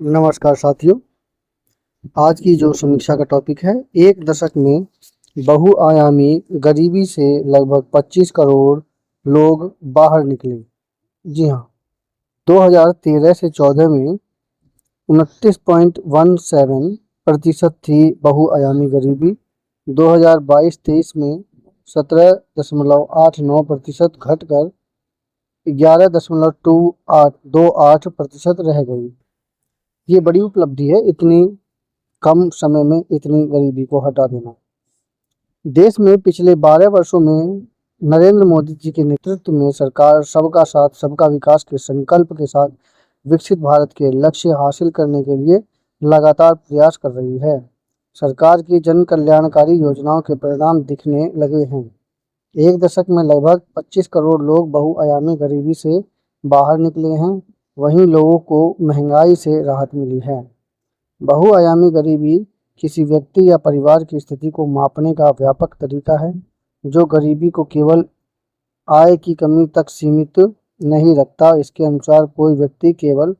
नमस्कार साथियों। आज की जो समीक्षा का टॉपिक है, एक दशक में बहुआयामी गरीबी से लगभग 25 करोड़ लोग बाहर निकले। जी हाँ, 2013 से 14 में 29.17% थी बहुआयामी गरीबी। 2022-23 में 17.89% घटकर 11.28% रह गई। ये बड़ी उपलब्धि है, इतनी कम समय में इतनी गरीबी को हटा देना। देश में पिछले 12 वर्षों में नरेंद्र मोदी जी के नेतृत्व में सरकार सबका साथ सबका विकास के संकल्प के साथ विकसित भारत के लक्ष्य हासिल करने के लिए लगातार प्रयास कर रही है। सरकार की जन कल्याणकारी योजनाओं के परिणाम दिखने लगे हैं। एक दशक में लगभग 25 करोड़ लोग बहुआयामी गरीबी से बाहर निकले हैं। वहीं लोगों को महंगाई से राहत मिली है। बहुआयामी गरीबी किसी व्यक्ति या परिवार की स्थिति को मापने का व्यापक तरीका है, जो गरीबी को केवल आय की कमी तक सीमित नहीं रखता। इसके अनुसार कोई व्यक्ति केवल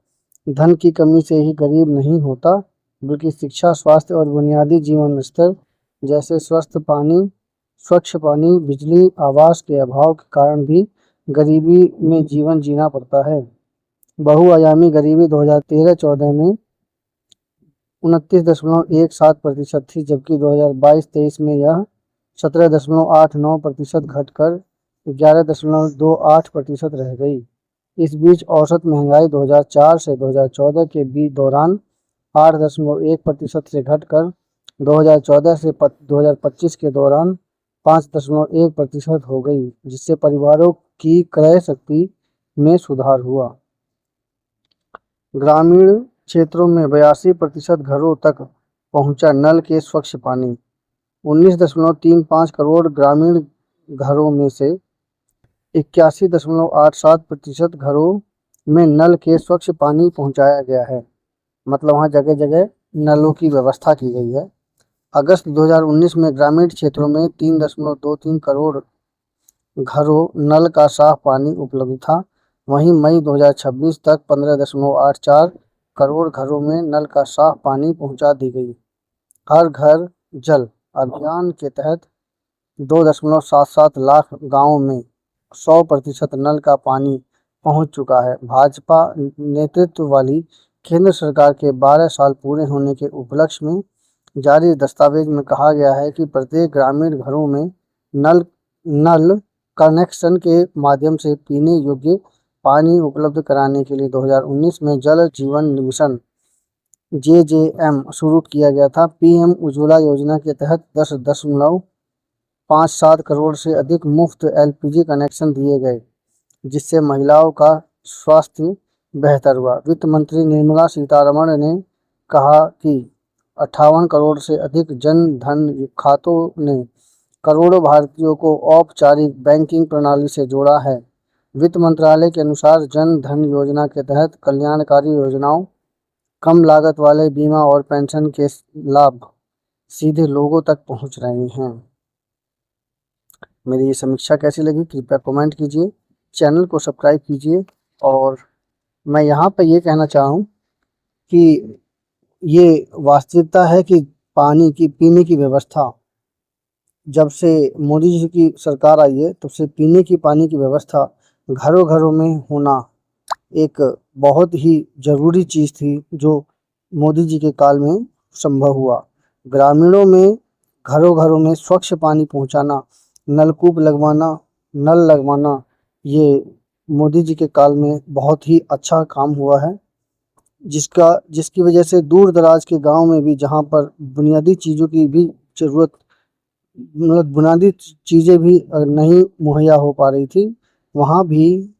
धन की कमी से ही गरीब नहीं होता, बल्कि शिक्षा, स्वास्थ्य और बुनियादी जीवन स्तर जैसे स्वच्छ पानी, बिजली, आवास के अभाव के कारण भी गरीबी में जीवन जीना पड़ता है। बहुआयामी गरीबी 2013-14 में 29.17% थी, जबकि 2022-23 में यह 17.89% घटकर 11.28% रह गई। इस बीच औसत महंगाई 2004 से 2014 के बीच दौरान 8.1% से घटकर 2014 से 2025 के दौरान 5.1% हो गई, जिससे परिवारों की क्रय शक्ति में सुधार हुआ। ग्रामीण क्षेत्रों में 82% घरों तक पहुंचा नल के स्वच्छ पानी। 19.35 करोड़ ग्रामीण घरों में से 81.87% घरों में नल के स्वच्छ पानी पहुंचाया गया है। मतलब वहाँ जगह जगह नलों की व्यवस्था की गई है। अगस्त 2019 में ग्रामीण क्षेत्रों में 3.23 करोड़ घरों नल का साफ पानी उपलब्ध था। वहीं मई 2026 तक 15.84 करोड़ घरों में नल का साफ पानी पहुंचा दी गई। हर घर जल अभियान के तहत 2.77 लाख गांवों में 100% नल का पानी पहुंच चुका है। भाजपा नेतृत्व वाली केंद्र सरकार के 12 साल पूरे होने के उपलक्ष्य में जारी दस्तावेज में कहा गया है कि प्रत्येक ग्रामीण घरों में नल कनेक्शन के माध्यम से पीने योग्य पानी उपलब्ध कराने के लिए 2019 में जल जीवन मिशन JJM शुरू किया गया था। PM उज्ज्वला योजना के तहत 10.57 करोड़ से अधिक मुफ्त LPG कनेक्शन दिए गए, जिससे महिलाओं का स्वास्थ्य बेहतर हुआ। वित्त मंत्री निर्मला सीतारमण ने कहा कि 58 करोड़ से अधिक जन धन खातों ने करोड़ों भारतीयों को औपचारिक बैंकिंग प्रणाली से जोड़ा है। वित्त मंत्रालय के अनुसार जन धन योजना के तहत कल्याणकारी योजनाओं, कम लागत वाले बीमा और पेंशन के लाभ सीधे लोगों तक पहुंच रहे हैं। मेरी ये समीक्षा कैसी लगी कृपया कमेंट कीजिए, चैनल को सब्सक्राइब कीजिए। और मैं यहाँ पर ये कहना चाहूँ कि ये वास्तविकता है कि पानी की पीने की व्यवस्था जब से मोदी जी की सरकार आई है, तब से पीने की पानी की व्यवस्था घरों घरों में होना एक बहुत ही ज़रूरी चीज़ थी, जो मोदी जी के काल में संभव हुआ। ग्रामीणों में घरों घरों में स्वच्छ पानी पहुंचाना, नलकूप लगवाना, नल लगवाना, ये मोदी जी के काल में बहुत ही अच्छा काम हुआ है, जिसकी वजह से दूर दराज के गांव में भी, जहां पर बुनियादी चीज़ों की भी ज़रूरत, मतलब बुनियादी चीज़ें भी नहीं मुहैया हो पा रही थी, वहाँ भी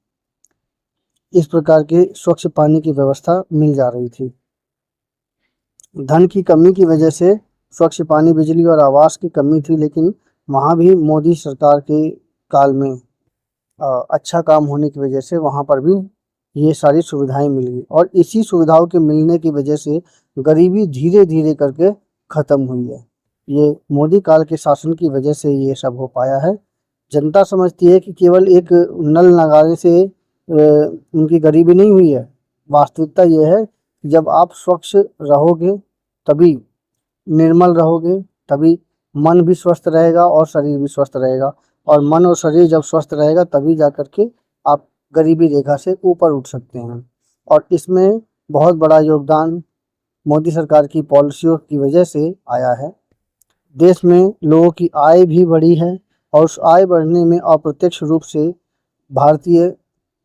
इस प्रकार के स्वच्छ पानी की व्यवस्था मिल जा रही थी। धन की कमी की वजह से स्वच्छ पानी, बिजली और आवास की कमी थी, लेकिन वहाँ भी मोदी सरकार के काल में अच्छा काम होने की वजह से वहाँ पर भी ये सारी सुविधाएं मिली, और इसी सुविधाओं के मिलने की वजह से गरीबी धीरे धीरे करके ख़त्म हुई है। ये मोदी काल के शासन की वजह से ये सब हो पाया है। जनता समझती है कि केवल एक नल लगाने से उनकी गरीबी नहीं हुई है। वास्तविकता ये है जब आप स्वच्छ रहोगे तभी, निर्मल रहोगे तभी मन भी स्वस्थ रहेगा और शरीर भी स्वस्थ रहेगा, और मन और शरीर जब स्वस्थ रहेगा तभी जा कर के आप गरीबी रेखा से ऊपर उठ सकते हैं। और इसमें बहुत बड़ा योगदान मोदी सरकार की पॉलिसियों की वजह से आया है। देश में लोगों की आय भी बढ़ी है, और उस आय बढ़ने में अप्रत्यक्ष रूप से भारतीय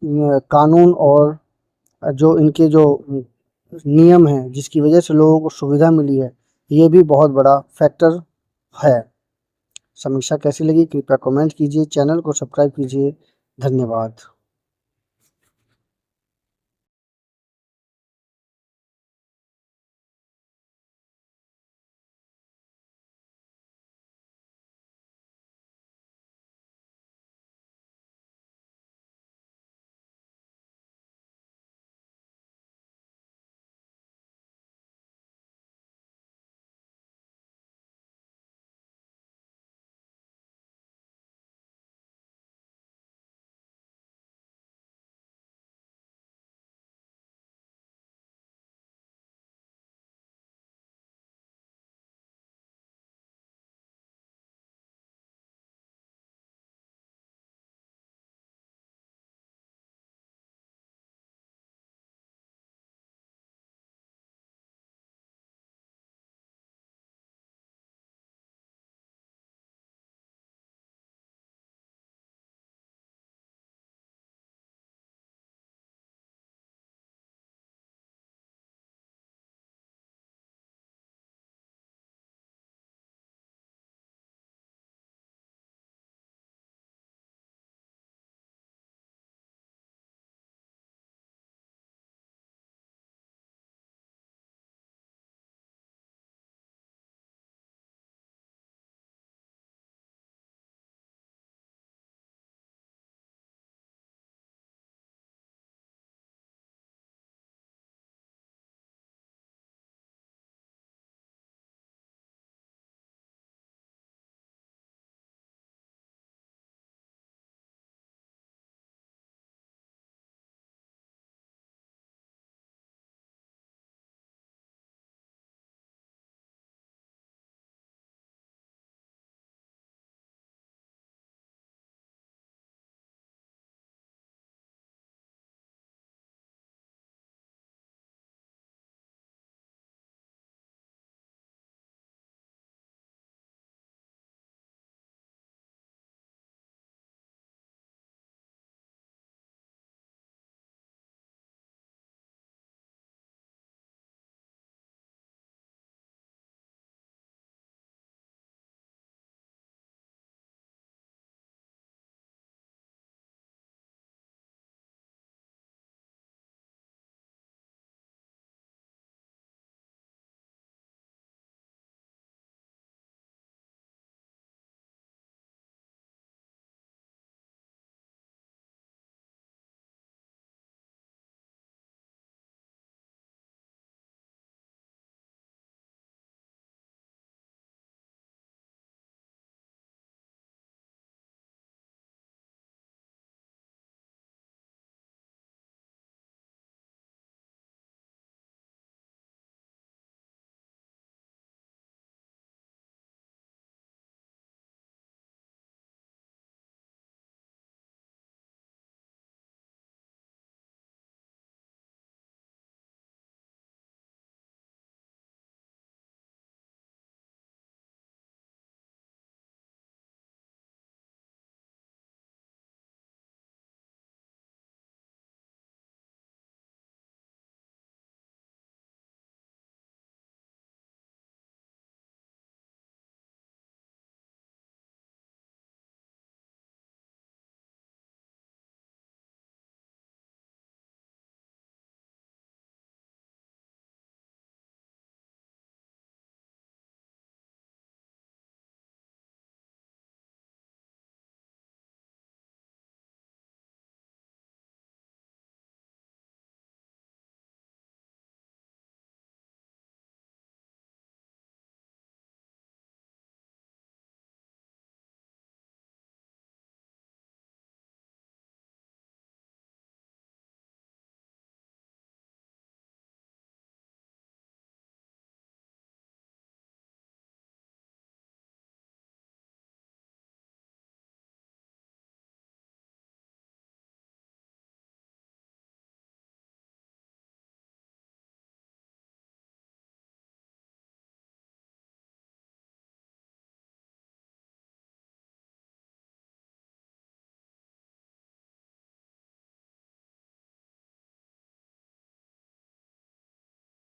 कानून और जो इनके जो नियम हैं जिसकी वजह से लोगों को सुविधा मिली है, ये भी बहुत बड़ा फैक्टर है। समीक्षा कैसी लगी कृपया कमेंट कीजिए, चैनल को सब्सक्राइब कीजिए। धन्यवाद।